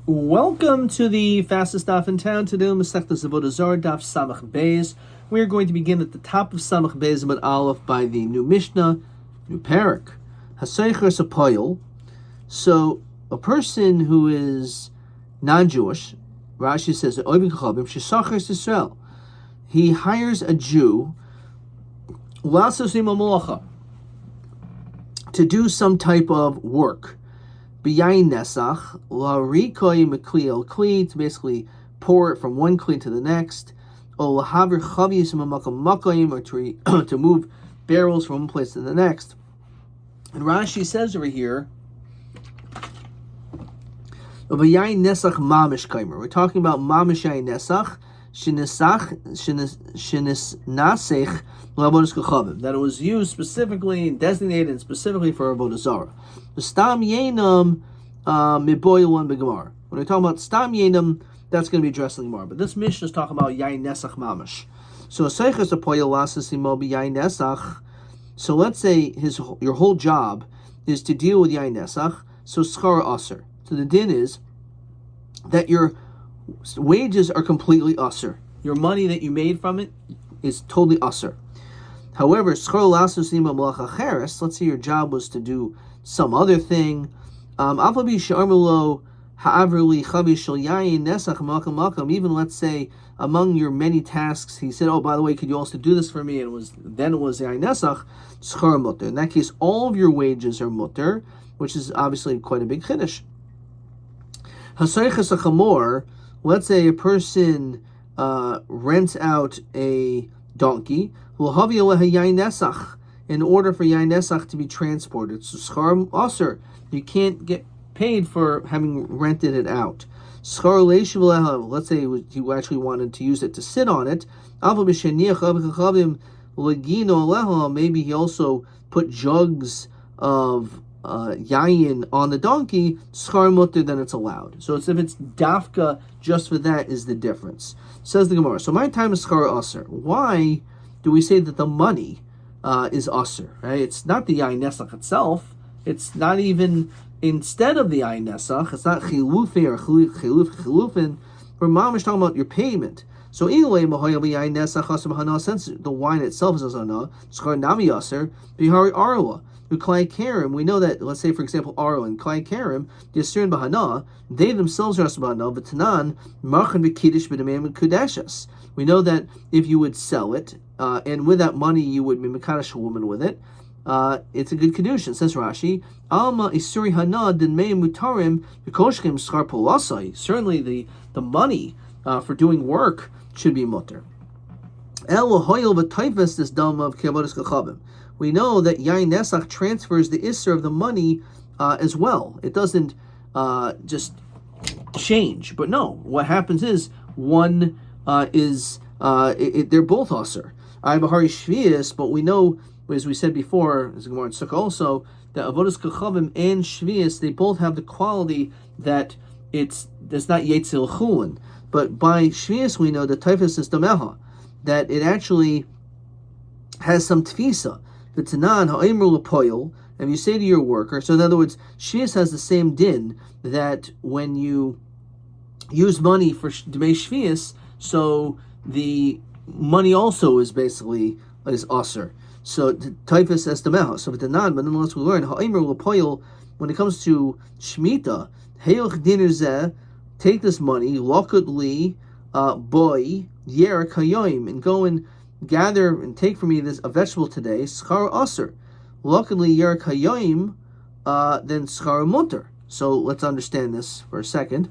Welcome to the fastest daf in town. Today, Masechtas Avodah Zarah daf Samach Beis. We are going to begin at the top of Samach Beis Amud Aleph by the new Mishnah, new parak. Haseicher Sapoyel. So, a person who is non-Jewish, Rashi says, Oivin Chavim Shesachar Yisrael. He hires a Jew, to do some type of work. B'yayin nesach, la'rikoi mekli kli, to basically pour it from one kli to the next, or lahavir chavis makayim, or to move barrels from one place to the next. And Rashi says over here, b'yayin nesach mamish kaimer. We're talking about mamish yayin nesach, shenisnasech l'avodas kachavim, that it was used specifically, designated specifically for Avodah Zarah. The stam yenam miboil one begamar. When we're talking about stam yenam, that's going to be addressed in the Gemara. But this Mishnah is talking about yain nesach mamash. So aseiches apoyel lasasimo be yain nesach. So let's say your whole job is to deal with yain nesach. So schar aser. So the din is that your wages are completely aser. Your money that you made from it is totally aser. However, schar lasasimo malacha cheres. Let's say your job was to do some other thing. Even let's say among your many tasks, he said, "Oh, by the way, could you also do this for me?" And it was yain nesach, schar mutter. In that case, all of your wages are mutter, which is obviously quite a big chiddush. Haseiches achamor. Let's say a person rents out a donkey. In order for yain nesach to be transported, so schar aser, you can't get paid for having rented it out. Schar leishiv, let's say you actually wanted to use it to sit on it. Maybe he also put jugs of yayin on the donkey. Schar mutter, then it's allowed. So it's if it's dafka just for that is the difference. Says the Gemara. So my time is schar aser. Why do we say that the money is aser, right? It's not the yain nesach itself. It's not even instead of the yain nesach. It's not chilufi or chilufin. We're mamish talking about your payment. So anyway, yain nesach aser b'hana, since the wine itself is asana, schar nami aser bihari arla. Klai karim, we know that. Let's say, for example, arla and klai karim, the asir b'hana, they themselves are aser b'hana. V'tanan marchan b'kiddush b'damim kudeshas. We know that if you would sell it, and with that money you would be mekadosh a woman with it, it's a good kedushin. Says Rashi, Alma isuri hana din mei mutarim v'koshkim schar polasai. Certainly the money for doing work should be mutter. El hoyel v'taifes this dam of kevodas kachavim. We know that yain nesach transfers the isser of the money as well. It doesn't just change. But no, what happens is one they're both aser. I have a hari shvius, but we know, as we said before, as Gemara in Sukkah also, that avodas kachavim and shvius, they both have the quality that it's not yetzil chulin. But by shvius we know that typhus is dameha, that it actually has some tfisa. The tanan ha'imru lepoil, and you say to your worker, so in other words, shvius has the same din that when you use money for dmei shvius, so the money also is basically is aser. So typhus es dameha. So the nan, but nonetheless we learn ha'imru lepoil when it comes to shmita. Heyoch dinner zeh, take this money, lokut li boy yer kayoim, and go and gather and take for me a vegetable today. Schar aser. Luckily yer kayoim, then schar mutter. So let's understand this for a second.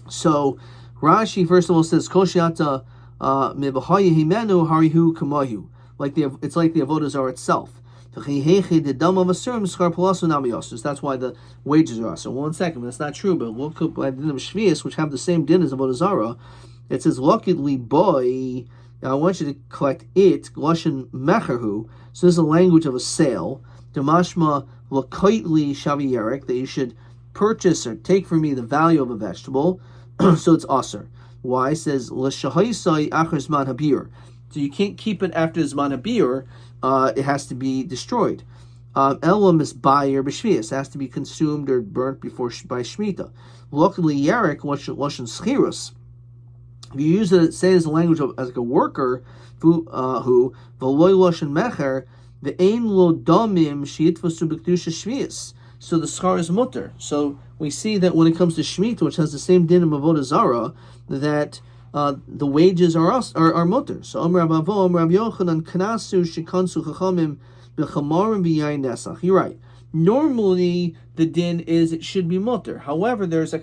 So Rashi first of all says koshiata mibahayi himenu harihu kamahu, it's like the Avodah Zarah itself. That's why the wages are aser. 1 second, that's not true. But look by the din of shvius, which have the same din as Avodah Zarah. It says luckily boy. Now I want you to collect it, Lashon Mecherhu. So this is a language of a sale. Demashma Lakaitli Shavi Yerek, that you should purchase or take from me the value of a vegetable. So it's aser. Why? It says L'shahaisai Achar Zman Habir. So you can't keep it after Zman Habir. It has to be destroyed. Elam is buyer b'shvius, has to be consumed or burnt before by shmita. Luckily, Yarek lashon schirus. If you use it, say as a language of as like a worker, who v'loy lashon mecher, the ein lo damim sheitvasu b'kedusha shvius. So the schar is mutter. So we see that when it comes to shmita, which has the same din of Avodah Zarah, that the wages are mutter. So Amar Rav Avo, Amar Rav Yochanan, knasu shekansu chachamim b'chamarim b'yayin nesach. You're right. Normally, the din is it should be mutter. However, there's a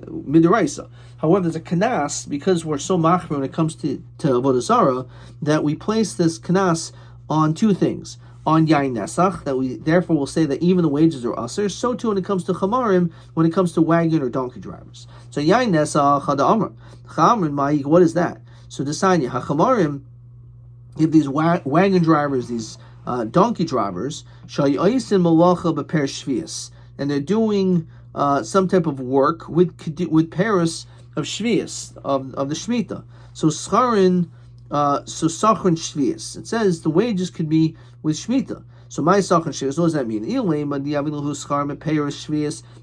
midiraisa. However, there's a kanas, because we're so machmir when it comes to Avodah Zarah, that we place this kanas on two things. On yayin nesach, that we therefore will say that even the wages are aser. So too when it comes to chamarim, when it comes to wagon or donkey drivers. So yayin nesach chada amar. Chamarim ma'ik, what is that? So desanya hachamarim, if these wagon drivers, these donkey drivers, shayisin malacha beper shvius, and they're doing some type of work with paris of shvius of the shmita. So scharin. So sachrin shvius. It says the wages could be with shmita. So my sachrin shvius. What does that mean?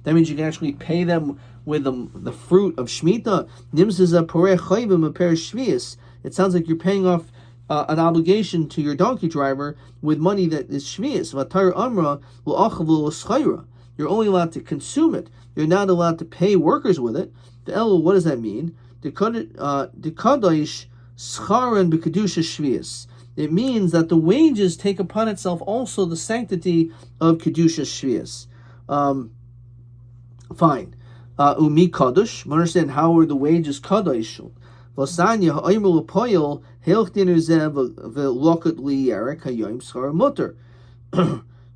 That means you can actually pay them with the fruit of shmita. Nims is a poreh chayvim a per shvius. It sounds like you're paying off an obligation to your donkey driver with money that is shvius. Vatar amra lo l'schayra. You're only allowed to consume it. You're not allowed to pay workers with it. The el, what does that mean? The kadosh scharan b'kedusha shvius. It means that the wages take upon itself also the sanctity of kedusha shvius. Fine. Umi kadosh. Understand how are the wages kadosh? V'sanya ha'aymer l'poyel heilch diner zev v'lokat liyarek hayom schar mutter.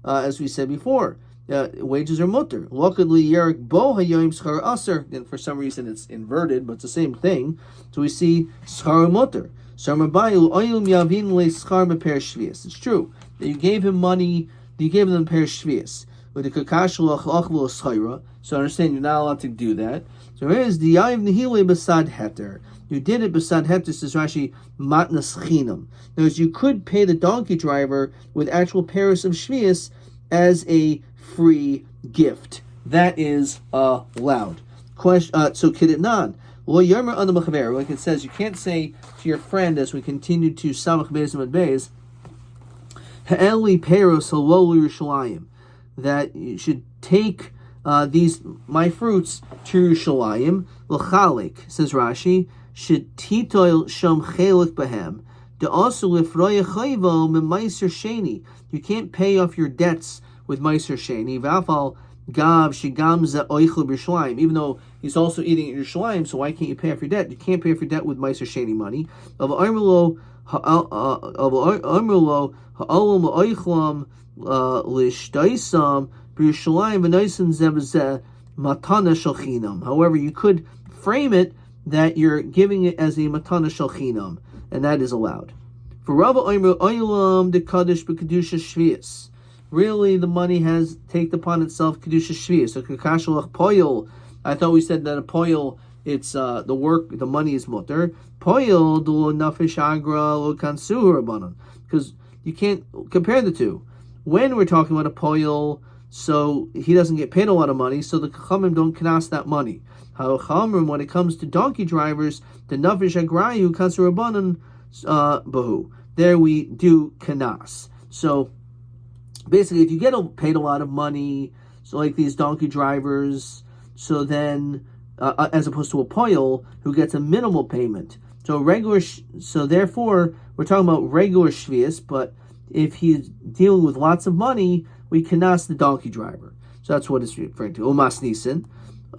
As we said before, wages are mutter. Lokat liyarek bo hayom schar aser. And for some reason it's inverted, but it's the same thing. So we see schar mutter. It's true that you gave him money, you gave them per shvius. So understand you're not allowed to do that. So here is the yav nehile besad heter. You did it besad heter, says Rashi, matnas chinam. In other words, you could pay the donkey driver with actual paris of shvius as a free gift. That is allowed. So kiditnan. Like it says, you can't say to your friend, as we continue to Samach Beis and Beis, Ha'eli Peros Halol Yerushalayim, that you should take these my fruits to Yerushalayim. L'chalik, says Rashi, should titoil sham chelik behem. De also lifroya chayvo memaiser sheni. You can't pay off your debts with meiser sheni. V'afal gav shigamza oichel b'Yerushalayim. Even though he's also eating at Yerushalayim, so why can't you pay off your debt? You can't pay off your debt with meiser sheni money. Of armulo ha'olam oichlam lishtaisam b'Yerushalayim v'noisen zevzeh matana shalchinam. However, you could frame it that you're giving it as a matana shalchinam, and that is allowed. For Rava Omer Oilam de Kaddish b'Kedusha Shvius. Really, the money has taken upon itself Kedusha Shvius. So Kakashalach Poyel. I thought we said that a Poyel, it's the work, the money is mutter. Poyel do nafish agra lo kansuh rabbanon. Because you can't compare the two. When we're talking about a Poyel, so he doesn't get paid a lot of money, so the Chachamim don't knas that money. How Chachamim, when it comes to donkey drivers, the nafish agrayu kansuh rabbanon bahu. There we do kanas. So basically, if you get paid a lot of money, so like these donkey drivers, so then as opposed to a poil who gets a minimal payment, so therefore we're talking about regular shvius. But if he's dealing with lots of money, we kanas the donkey driver. So that's what it's referring to. Umas nisan.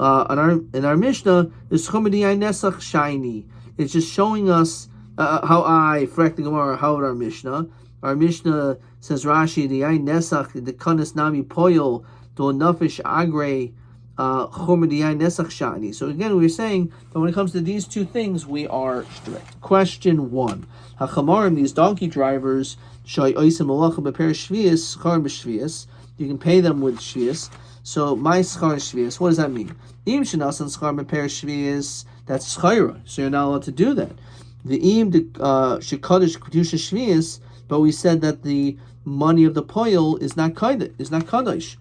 In our Mishnah, the schomediyai nesach shiny. It's just showing us how our Mishnah. Our Mishnah says Rashi the Yain Nesach the Kanas Nami Poyol do Nafish Agre Chomer the Yain Nesach Shani. So again, we're saying that when it comes to these two things, we are strict. Question 1: Hachamarim, these donkey drivers, Shai Oisim Malacha Beper Shvius Schar B'Shvius. You can pay them with Shvius. So my Schar Shvius. What does that mean? Im Shinasan Schar Beper Shvius. That's Schara. So you're not allowed to do that. The im the shekadish kedusha shvius. but we said that the money of the poil is not kadosh.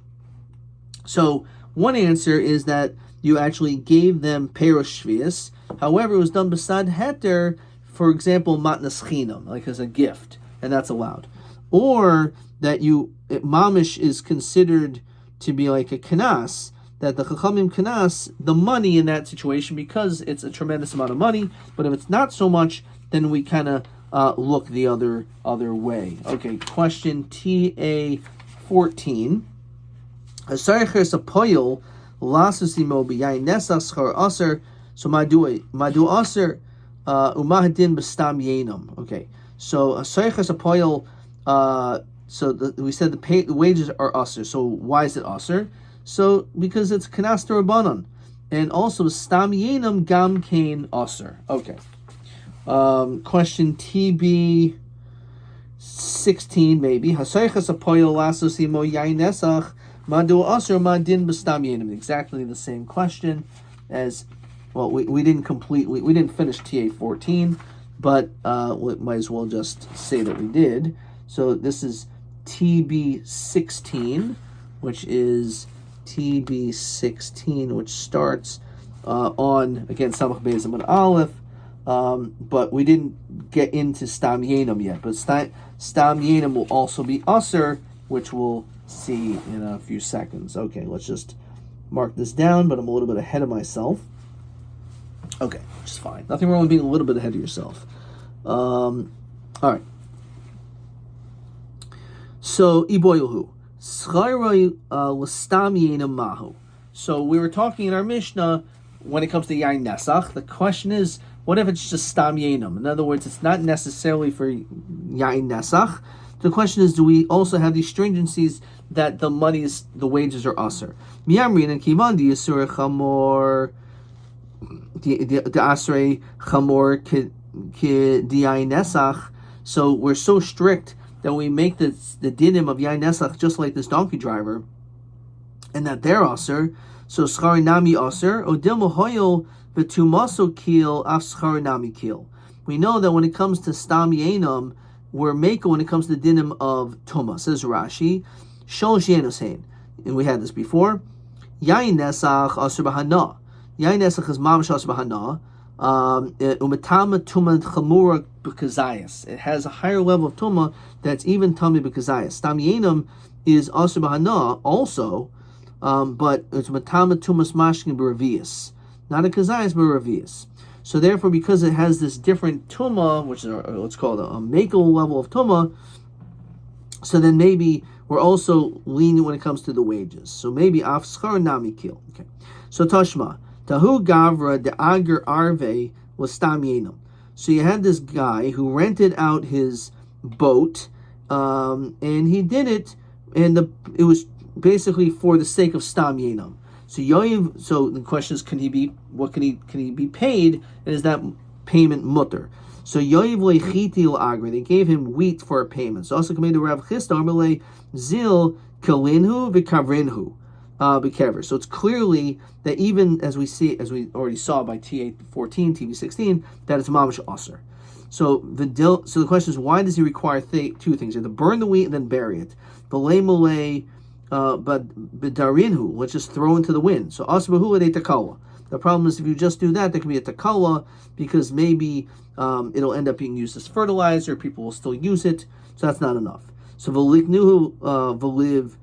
So one answer is that you actually gave them perush shvius. However, it was done besad heter, for example, matnas chinam, like as a gift, and that's allowed. Or that mamish is considered to be like a kanas, that the chachamim kanas the money in that situation because it's a tremendous amount of money. But if it's not so much, then we kind of look the other way. Okay, question TA 14. Asarches a poil lasusimo b'yayin nesach schar aser. So madu aser umahadin b'stam yenam. Okay, so asarches a poil. We said the wages are aser. So why is it aser? So because it's kanas d'Rabbanan, and also stam yenam gam kain aser. Okay. Question TB 16 maybe. Hasaychas apoyol lasosimo yain nesach madu aser madin b'stam yenam. Exactly the same question as well. We didn't complete. We didn't finish TA 14, but we might as well just say that we did. So this is TB 16, which is TB 16, which starts on again Samach Beis and Aleph. But we didn't get into Stam Yenam yet. But Stam Yenam will also be Aser, which we'll see in a few seconds. Okay, let's just mark this down, but I'm a little bit ahead of myself. Okay, which is fine. Nothing wrong with being a little bit ahead of yourself. All right. So, Iboyuhu. So we were talking in our Mishnah when it comes to Yain Nesach. The question is, what if it's just Stam Yenam? In other words, it's not necessarily for Yain Nesach. The question is, do we also have these stringencies that the wages are aser? Miyamrin and Kivan the Yisur Chamor the Asrei Chamor Ki Yain Nesach. So we're so strict that we make the dinim of Yain Nesach just like this donkey driver, and that they're aser. So schari nami aser odil mohoyel v'tumaso kil af schari nami kil. We know that when it comes to stam yenam, we're making when it comes to the dinim of tuma. Says Rashi, shol shenusein, and we had this before. Yain Nesach aser b'hana. Yain Nesach is mamash aser b'hana. Umatama tuma chamura b'kazayas. It has a higher level of tuma that's even tummy b'kazayas. Stam yenam is aser b'hana also, but it's matama tumas mashkin b'ravias, not a kazayas b'ravias. So therefore, because it has this different tuma, which is let's call it a makel level of tuma, so then maybe we're also lenient when it comes to the wages. So maybe af schar nami kil. Okay. So Tashma. Tahu Gavra de Ager Arve was Stam Yenam. So you had this guy who rented out his boat, and he did it, and it was basically for the sake of Stam Yenam. So the question is, can he be paid, and is that payment mutter? So Yoiv lechiti l'agri, they gave him wheat for a payment. So also coming to Rav Chisda Amalei zil kalinhu v'kavrinhu. So it's clearly that even as we already saw by TA 14, TV 16, that it's mamash aser. So the question is, why does he require two things? You have to burn the wheat and then bury it. Belay malay, but bedarinhu, let's just throw into the wind. So asbahu de takala. The problem is if you just do that, there can be a takala because maybe it'll end up being used as fertilizer. People will still use it, so that's not enough. So v'liknuhu v'liv.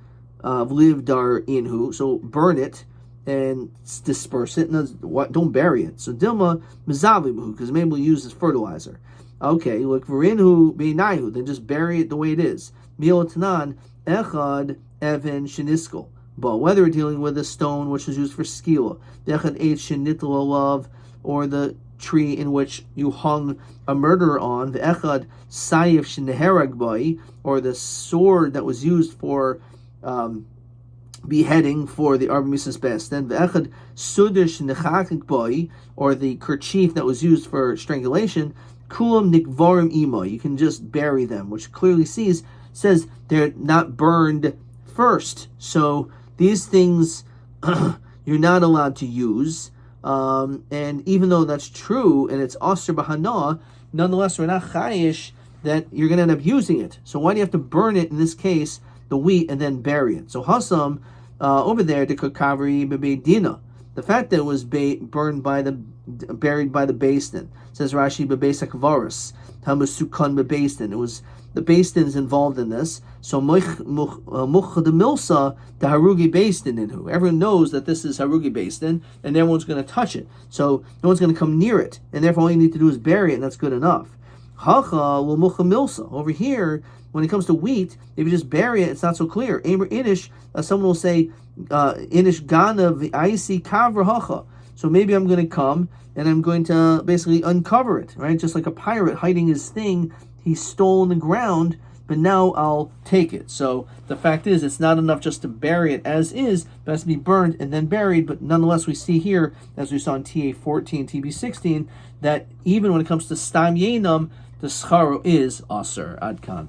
V'liv dar inhu, so burn it and disperse it, and don't bury it. So dilma mizavibuhu, because maybe we'll use as fertilizer. Okay, look v'rinhu beinayu, then just bury it the way it is. Milotanan echad even sheniskal. But whether we're dealing with a stone which is used for skila, echad eight shenitl alav, or the tree in which you hung a murderer on, the echad sayif sheneherag bai, or the sword that was used for beheading for the Arba Mitzvah's best. Then ve'echad sudish nechakik boy, or the kerchief that was used for strangulation, kulam nikvarim imo. You can just bury them, which clearly says they're not burned first. So these things you're not allowed to use. And even though that's true and it's aser b'hana, nonetheless we're not chayish that you're going to end up using it. So why do you have to burn it, in this case, the wheat, and then bury it? So Hasam, over there, the kakavri bebeidina, the fact that it was buried by the Beis Din, says Rashi bebeis hakvaros hamasukan bebeis din. It was the Beis Din's involved in this. So much the milsa the harugi Beis Din inhu. Everyone knows that this is harugi Beis Din, and everyone's going to touch it. So no one's going to come near it, and therefore all you need to do is bury it, and that's good enough. Hacha will mucha milsa. Over here, when it comes to wheat, if you just bury it, it's not so clear. Amer inish, someone will say inish gana v'aisi kavra hacha. So maybe I'm going to come and I'm going to basically uncover it, right? Just like a pirate hiding his thing, he stole in the ground, but now I'll take it. So the fact is, it's not enough just to bury it as is, but it has to be burned and then buried. But nonetheless, we see here, as we saw in TA 14, TB 16, that even when it comes to stam yenam, the scharo is aser. Adkan.